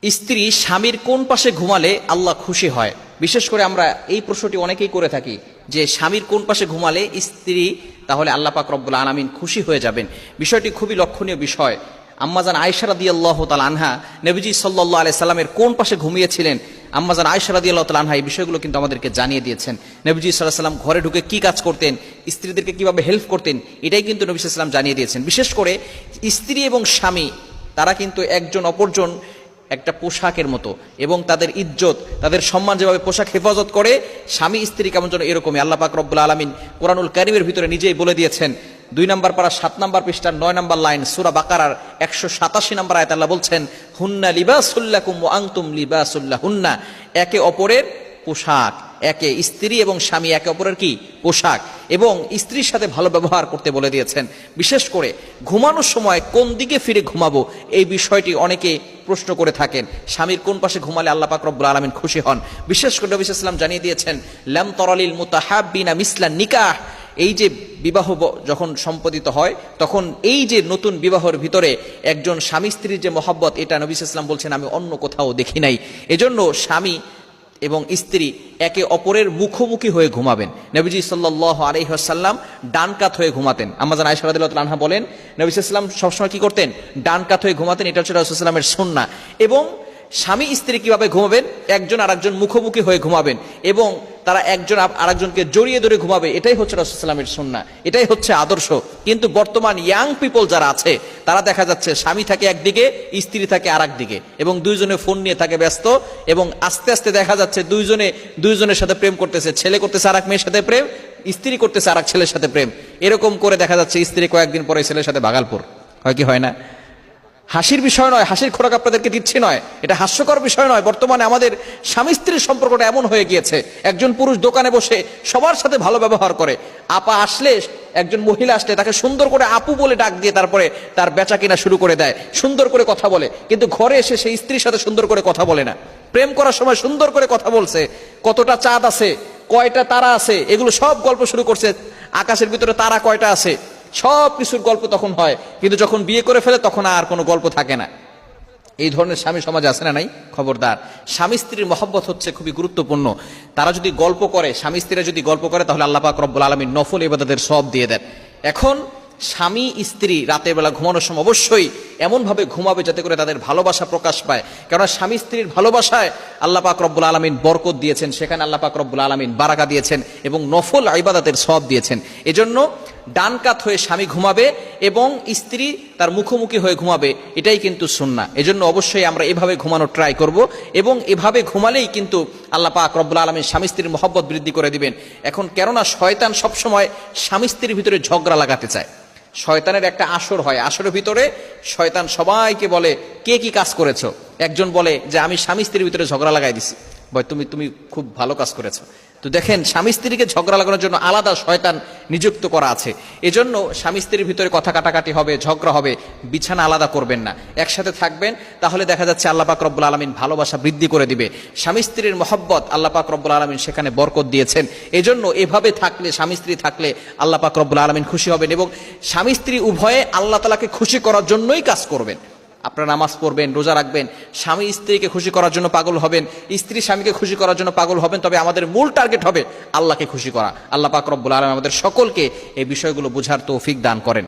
স্ত্রী স্বামীর কোন পাশে ঘুমালে আল্লাহ খুশি হয়? বিশেষ করে আমরা এই প্রশ্নটি অনেকেই করে থাকি যে স্বামীর কোন পাশে ঘুমালে স্ত্রী তাহলে আল্লাহ পাক রব্বুল আলামিন খুশি হয়ে যাবেন। বিষয়টি খুবই লক্ষণীয় বিষয়। আম্মাজান আয়েশা রাদিয়াল্লাহু তাআলা আনহা নবীজি সাল্লাল্লাহু আলাইহি সাল্লামের কোন পাশে ঘুমিয়েছিলেন, আম্মাজান আয়েশা রাদিয়াল্লাহু তাআলা আনহা এই বিষয়গুলো কিন্তু আমাদেরকে জানিয়ে দিয়েছেন। নবীজি সাল্লাল্লাহু আলাইহি সাল্লাম ঘরে ঢুকে কি কাজ করতেন, স্ত্রীদেরকে কিভাবে হেল্প করতেন, এটাই কিন্তু নবী সাল্লাল্লাহু আলাইহি সাল্লাম জানিয়ে দিয়েছেন। বিশেষ করে স্ত্রী এবং স্বামী তারা কিন্তু একজন অপরজন একটা পোশাকের মতো, এবং তাদের ইজ্জত তাদের সম্মান যেভাবে পোশাক হেফাজত করে, স্বামী স্ত্রী কেমন যেন এরকমই। আল্লাহ পাক রব্বুল আলামিন কুরআনুল কারীমের ভিতরে নিজেই বলে দিয়েছেন। 2 নম্বর পারা 7 নম্বর পৃষ্ঠার 9 নম্বর লাইন সূরা বাকারার 187 নম্বর আয়াতে আল্লাহ বলছেন, হুন্না লিবাসুল লাকুম ওয়া আনতুম লিবাসুল লাহুন্না। একে অপরের পোশাক, একে স্ত্রী এবং স্বামী একে অপরের কি পোশাক, এবং স্ত্রীর সাথে ভালো ব্যবহার করতে বলে দিয়েছেন। বিশেষ করে ঘুমানোর সময় কোন দিকে ফিরে ঘুমাবো এই বিষয়টি অনেকে প্রশ্ন করে থাকেন। স্বামীর কোন পাশে ঘুমালে আল্লাহ পাক রব্বুল আলামিন খুশি হন? বিশেষ করে নবী সাল্লাল্লাহু আলাইহি ওয়াসাল্লাম জানিয়ে দিয়েছেন, লাম তারালিল মুতাহাব্বিনা মিসলান নিকাহ। এই যে বিবাহ যখন সম্পাদিত হয় তখন এই যে নতুন বিবাহের ভিতরে একজন স্বামী স্ত্রীর যে মহব্বত, এটা নবী সাল্লাল্লাহু আলাইহি ওয়াসাল্লাম বলছেন আমি অন্য কোথাও দেখি নাই। এজন্য স্বামী এবং স্ত্রী একে অপরের মুখোমুখি হয়ে ঘুমাবেন। নবীজি সাল্লাল্লাহু আলাইহি ওয়াসাল্লাম ডান কাত হয়ে ঘুমাতেন। আম্মাজান আয়েশা রাদিয়াল্লাহু তাআলা আনহা বলেন, নবী সাল্লাল্লাহু আলাইহি ওয়াসাল্লাম সবসময় কি করতেন? ডান কাত হয়ে ঘুমাতেন। এটা হচ্ছে রাসূল সাল্লাল্লাহু আলাইহি ওয়াসাল্লামের সুন্নাহ। এবং স্বামী স্ত্রী কিভাবে ঘুমাবেন? একজন আরেকজন মুখোমুখি হয়ে ঘুমাবেন এবং তারা একজন আরেকজনকে জড়িয়ে ধরে ঘুমাবে। এটাই হচ্ছে রাসূল সাল্লাল্লাহু আলাইহি ওয়াসাল্লামের সুন্নাহ, এটাই হচ্ছে আদর্শ। কিন্তু বর্তমান ইয়াং পিপল যারা আছে তারা দেখা যাচ্ছে স্বামী থাকে একদিকে, স্ত্রী থাকে আরেক দিকে, এবং দুইজনে ফোন নিয়ে থাকে ব্যস্ত, এবং আস্তে আস্তে দেখা যাচ্ছে দুইজনের সাথে প্রেম করতেছে। ছেলে করতেছে আরেক মেয়ের সাথে প্রেম, স্ত্রী করতেছে আরেক ছেলের সাথে প্রেম। এরকম করে দেখা যাচ্ছে স্ত্রী কয়েকদিন পরে ছেলের সাথে ভাগালপুর হয়, কি হয় না? হাসির বিষয় নয়, হাসির খোরাক আপনাদেরকে দিচ্ছি নয়, এটা হাস্যকর বিষয় নয়। বর্তমানে আমাদের স্বামী স্ত্রীর সম্পর্কটা এমন হয়ে গিয়েছে, একজন পুরুষ দোকানে বসে সবার সাথে ভালো ব্যবহার করে, আপা আসলে, একজন মহিলা আসলে তাকে সুন্দর করে আপু বলে ডাক দিয়ে তারপরে তার বেচা কিনা শুরু করে দেয়, সুন্দর করে কথা বলে। কিন্তু ঘরে এসে সেই স্ত্রীর সাথে সুন্দর করে কথা বলে না। প্রেম করার সময় সুন্দর করে কথা বলছে, কতটা চাঁদ আছে, কয়টা তারা আছে, এগুলো সব গল্প শুরু করছে। আকাশের ভিতরে তারা কয়টা আছে, সব কিছুর গল্প তখন হয়। কিন্তু যখন বিয়ে করে ফেলে তখন আর কোনো গল্প থাকে না। এই ধরনের স্বামী সমাজে আছে না নাই? খবরদার। স্বামী স্ত্রীর মহব্বত হচ্ছে খুবই গুরুত্বপূর্ণ। তারা যদি গল্প করে, স্বামী স্ত্রীরা যদি গল্প করে, তাহলে আল্লাহ পাক রব্বুল আলামিন নফল ইবাদতের সওয়াব দিয়ে দেন। এখন স্বামী স্ত্রী রাতের বেলা ঘুমানোর সময় অবশ্যই এমনভাবে ঘুমাবে যাতে করে তাদের ভালোবাসা প্রকাশ পায়। কেননা স্বামী স্ত্রীর ভালোবাসায় আল্লাহ পাক রব্বুল আলামিন বরকত দিয়েছেন, সেখানে আল্লাহ পাক রব্বুল আলামিন বারাকা দিয়েছেন এবং নফল ইবাদতের সওয়াব দিয়েছেন। এজন্য ডান কাত হয়ে স্বামী ঘুমাবে এবং স্ত্রী তার মুখোমুখি হয়ে ঘুমাবে, এটাই কিন্তু সুন্নাহ। এজন্য অবশ্যই আমরা এভাবে ঘুমানোর ট্রাই করব, এবং এভাবে ঘুমালেই কিন্তু আল্লাহ পাক রব্বুল আলামিন স্বামী স্ত্রীর মহব্বত বৃদ্ধি করে দিবেন। এখন কেননা শয়তান সবসময় স্বামী স্ত্রীর ভিতরে ঝগড়া লাগাতে চায়। শয়তানের একটা আসর হয়, আসরের ভিতরে শয়তান সবাইকে বলে কে কি কাজ করেছো। একজন বলে যে আমি স্বামী স্ত্রীর ভিতরে ঝগড়া লাগাই দিছি, ভাই তুমি খুব ভালো কাজ করেছো। তো দেখেন, স্বামী স্ত্রীকে ঝগড়া লাগানোর জন্য আলাদা শয়তান নিযুক্ত করা আছে। এজন্য স্বামী স্ত্রীর ভিতরে কথা কাটাকাটি হবে, ঝগড়া হবে, বিছানা আলাদা করবেন না, একসাথে থাকবেন। তাহলে দেখা যাচ্ছে আল্লাহ পাক রব্বুল আলামিন ভালোবাসা বৃদ্ধি করে দিবে। স্বামী স্ত্রীর মহব্বত আল্লাহ পাক রব্বুল আলামিন সেখানে বরকত দিয়েছেন। এজন্য এভাবে থাকলে, স্বামী স্ত্রী থাকলে আল্লাহ পাক রব্বুল আলামিন খুশি হবেন, এবং স্বামী স্ত্রী উভয়ে আল্লাহ তাআলাকে খুশি করার জন্যই কাজ করবেন। আপনারা নামাজ পড়বেন, রোজা রাখবেন, স্বামী স্ত্রীকে খুশি করার জন্য পাগল হবেন, স্ত্রী স্বামীকে খুশি করার জন্য পাগল হবেন। তবে আমাদের মূল টার্গেট হবে আল্লাহকে খুশি করা। আল্লাহ পাক রব্বুল আলামিন আমাদের সকলকে এই বিষয়গুলো বুঝার তৌফিক দান করেন।